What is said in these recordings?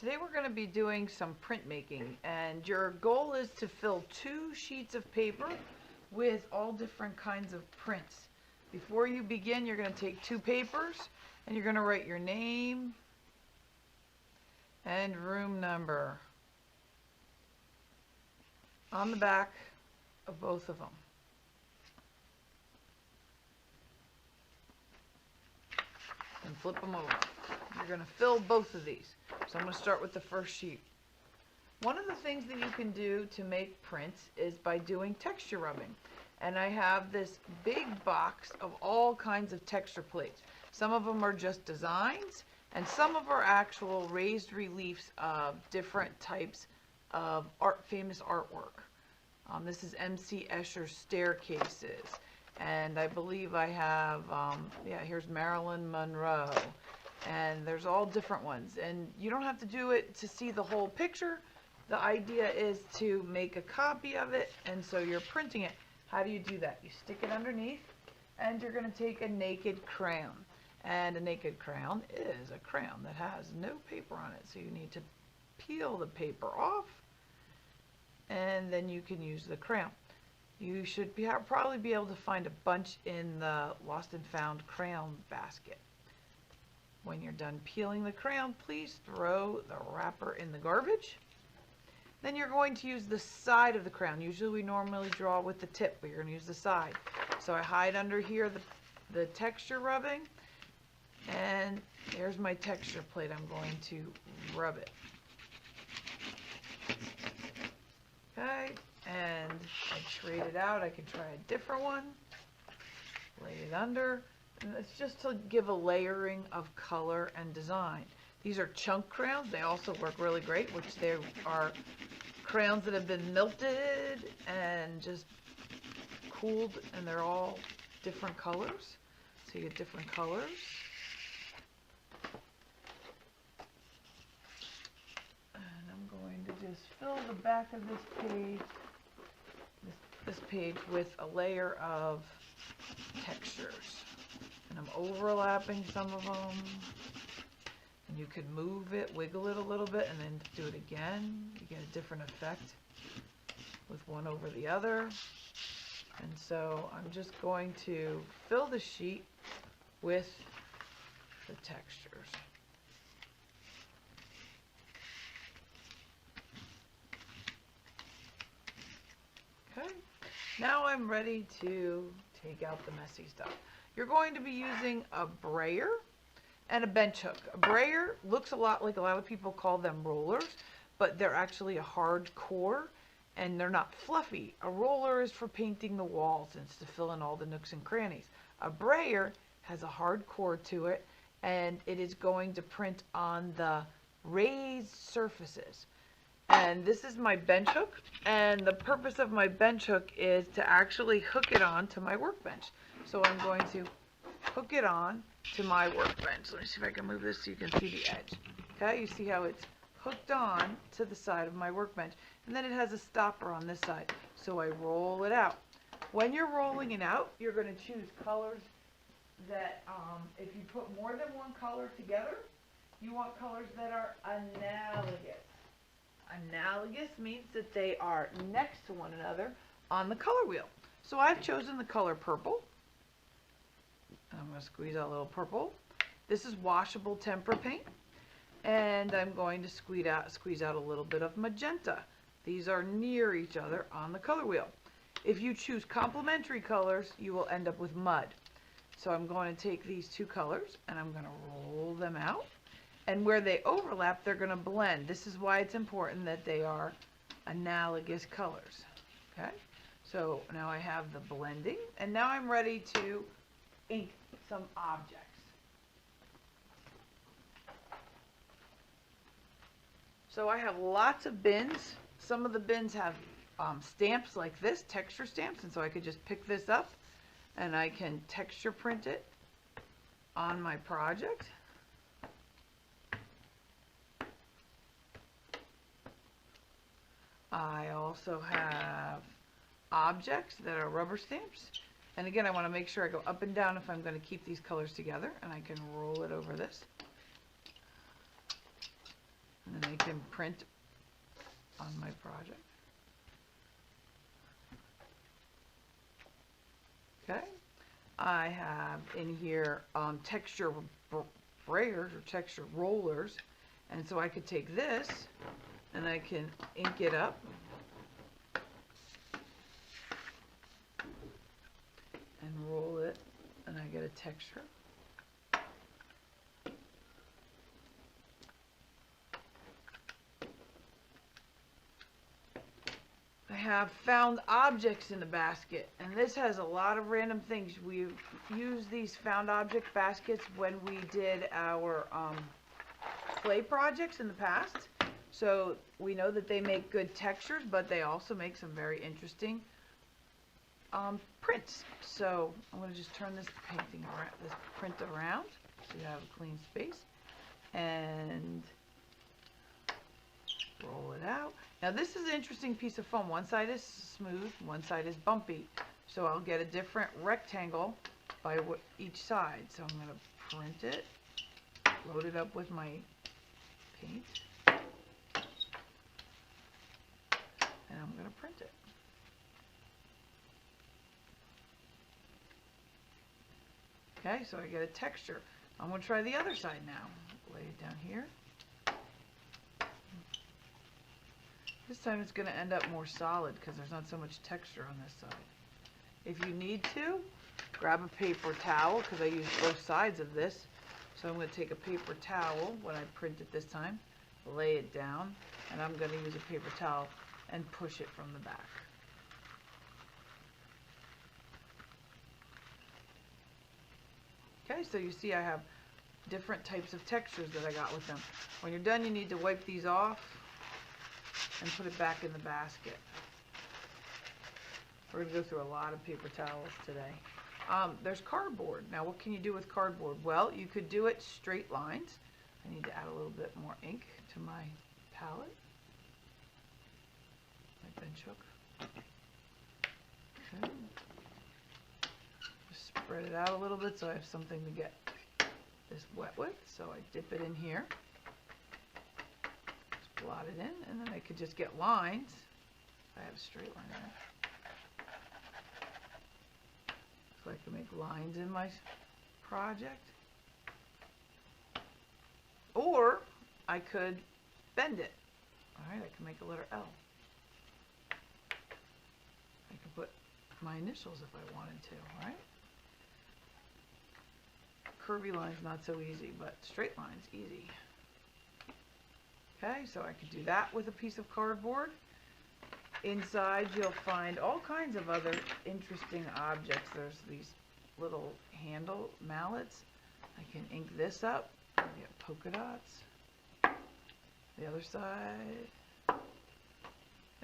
Today we're going to be doing some printmaking, and your goal is to fill 2 sheets of paper with all different kinds of prints. Before you begin, you're going to take 2 papers and you're going to write your name and room number on the back of both of them. And flip them over. You're going to fill both of these. So I'm going to start with the first sheet. One of the things that you can do to make prints is by doing texture rubbing. And I have this big box of all kinds of texture plates. Some of them are just designs, and some of them are actual raised reliefs of different types of famous artwork. This is M.C. Escher's Staircases. And I believe I have, here's Marilyn Monroe. And there's all different ones. And you don't have to do it to see the whole picture. The idea is to make a copy of it, and so you're printing it. How do you do that? You stick it underneath, and you're going to take a naked crayon. And a naked crayon is a crayon that has no paper on it. So you need to peel the paper off, and then you can use the crayon. You should probably be able to find a bunch in the Lost and Found crayon basket. When you're done peeling the crayon, please throw the wrapper in the garbage. Then you're going to use the side of the crayon. Usually we normally draw with the tip, but you're going to use the side. So I hide under here the texture rubbing, and there's my texture plate. I'm going to rub it. Okay, and I trade it out. I can try a different one. Lay it under. And it's just to give a layering of color and design. These are chunk crayons. They also work really great, which they are crayons that have been melted and just cooled, and they're all different colors. So you get different colors. And I'm going to just fill the back of this page, this page with a layer of textures. And I'm overlapping some of them. And you can move it, wiggle it a little bit, and then do it again. You get a different effect with one over the other. And so I'm just going to fill the sheet with the textures. Okay, now I'm ready to take out the messy stuff. You're going to be using a brayer and a bench hook. A brayer looks a lot like, a lot of people call them rollers, but they're actually a hard core and they're not fluffy. A roller is for painting the walls and it's to fill in all the nooks and crannies. A brayer has a hard core to it, and it is going to print on the raised surfaces. And this is my bench hook, and the purpose of my bench hook is to actually hook it on to my workbench. So I'm going to hook it on to my workbench. Let me see if I can move this so you can see the edge. Okay, you see how it's hooked on to the side of my workbench. And then it has a stopper on this side. So I roll it out. When you're rolling it out, you're going to choose colors that, if you put more than one color together, you want colors that are analogous. Analogous means that they are next to one another on the color wheel. So I've chosen the color purple. I'm going to squeeze out a little purple. This is washable tempera paint. And I'm going to squeeze out a little bit of magenta. These are near each other on the color wheel. If you choose complementary colors, you will end up with mud. So I'm going to take these 2 colors and I'm going to roll them out. And where they overlap, they're going to blend. This is why it's important that they are analogous colors. Okay? So now I have the blending, and now I'm ready to ink some objects. So I have lots of bins. Some of the bins have stamps like this, texture stamps, and so I could just pick this up and I can texture print it on my project. I also have objects that are rubber stamps. And again, I want to make sure I go up and down if I'm going to keep these colors together, and I can roll it over this. And then I can print on my project. Okay. I have in here texture sprayers or texture rollers. And so I could take this and I can ink it up. And roll it, and I get a texture. I have found objects in the basket, and this has a lot of random things. We've used these found object baskets when we did our clay projects in the past. So we know that they make good textures, but they also make some very interesting prints. So I'm going to just turn this painting around, this print around, so you have a clean space, and roll it out. Now this is an interesting piece of foam. One side is smooth, one side is bumpy. So I'll get a different rectangle by each side. So I'm going to print it, load it up with my paint, and I'm going to print it. Okay, so I get a texture. I'm going to try the other side now. Lay it down here. This time it's going to end up more solid because there's not so much texture on this side. If you need to, grab a paper towel, because I use both sides of this. So I'm going to take a paper towel when I print it this time, lay it down, and I'm going to use a paper towel and push it from the back. Okay, so you see I have different types of textures that I got with them. When you're done, you need to wipe these off and put it back in the basket. We're going to go through a lot of paper towels today. There's cardboard. Now, what can you do with cardboard? Well, you could do it straight lines. I need to add a little bit more ink to my palette. My bench hook. Okay. Just spread it out a little bit so I have something to get this wet with. So I dip it in here. Just blot it in, and then I could just get lines. I have a straight line there. So I can make lines in my project. Or I could bend it. Alright, I can make a letter L. I can put my initials if I wanted to, right? Curvy lines not so easy, but straight lines easy. Okay, so I could do that with a piece of cardboard. Inside you'll find all kinds of other interesting objects. There's these little handle mallets. I can ink this up. I get polka dots. The other side.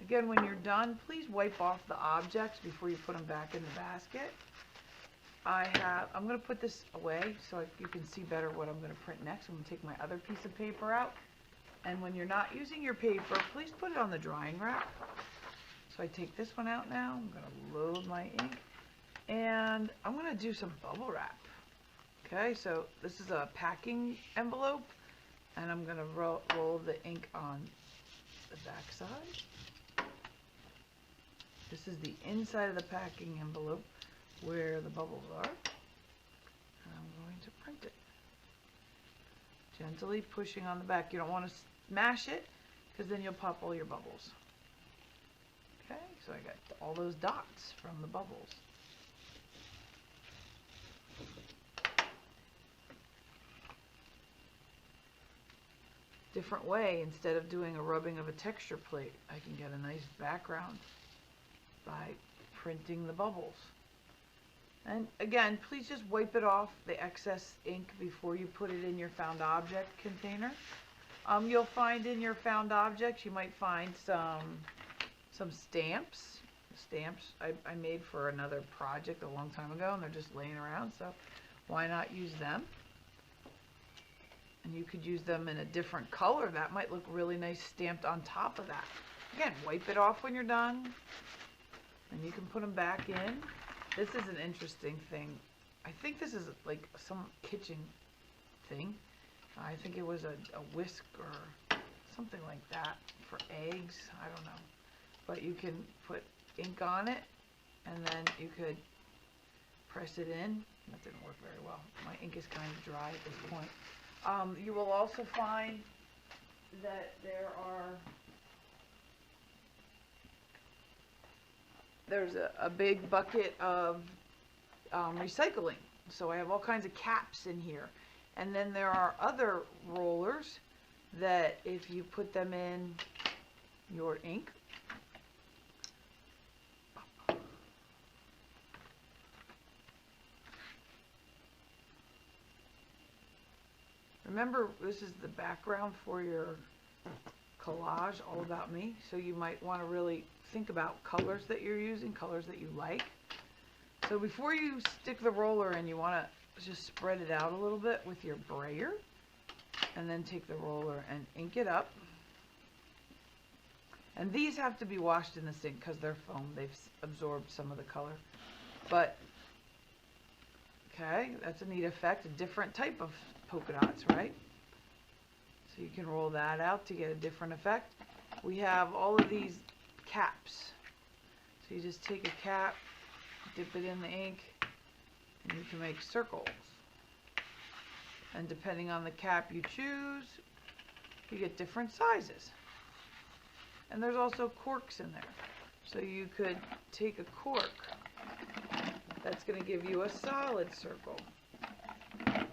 Again, when you're done, please wipe off the objects before you put them back in the basket. I'm going to put this away so you can see better what I'm going to print next. I'm going to take my other piece of paper out. And when you're not using your paper, please put it on the drying rack. So I take this one out now. I'm going to load my ink. And I'm going to do some bubble wrap. Okay, so this is a packing envelope. And I'm going to roll the ink on the back side. This is the inside of the packing envelope where the bubbles are. And I'm going to print it. Gently pushing on the back. You don't want to smash it because then you'll pop all your bubbles. Okay, so I got all those dots from the bubbles. Different way, instead of doing a rubbing of a texture plate, I can get a nice background by printing the bubbles. And again, please just wipe it off, the excess ink, before you put it in your found object container. You'll find in your found objects, you might find some stamps. Stamps I made for another project a long time ago, and they're just laying around, so why not use them? And you could use them in a different color. That might look really nice stamped on top of that. Again, wipe it off when you're done, and you can put them back in. This is an interesting thing. I think this is like some kitchen thing. I think it was a whisk or something like that for eggs. I don't know. But you can put ink on it, and then you could press it in. That didn't work very well. My ink is kind of dry at this point. You will also find that there's a big bucket of recycling. So I have all kinds of caps in here. And then there are other rollers that if you put them in your ink, remember, this is the background for your collage, all about me. So you might want to really think about colors that you're using, colors that you like. So before you stick the roller in, you want to just spread it out a little bit with your brayer. And then take the roller and ink it up. And these have to be washed in the sink because they're foam. They've absorbed some of the color. But, okay, that's a neat effect. A different type of polka dots, right? So you can roll that out to get a different effect. We have all of these caps. So you just take a cap, dip it in the ink, and you can make circles. And depending on the cap you choose, you get different sizes. And there's also corks in there. So you could take a cork that's going to give you a solid circle. I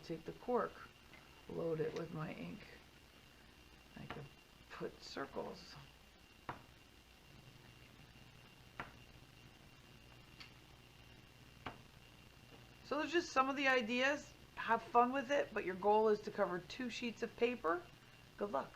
take the cork, load it with my ink. I could put circles. So there's just some of the ideas. Have fun with it, but your goal is to cover 2 sheets of paper. Good luck.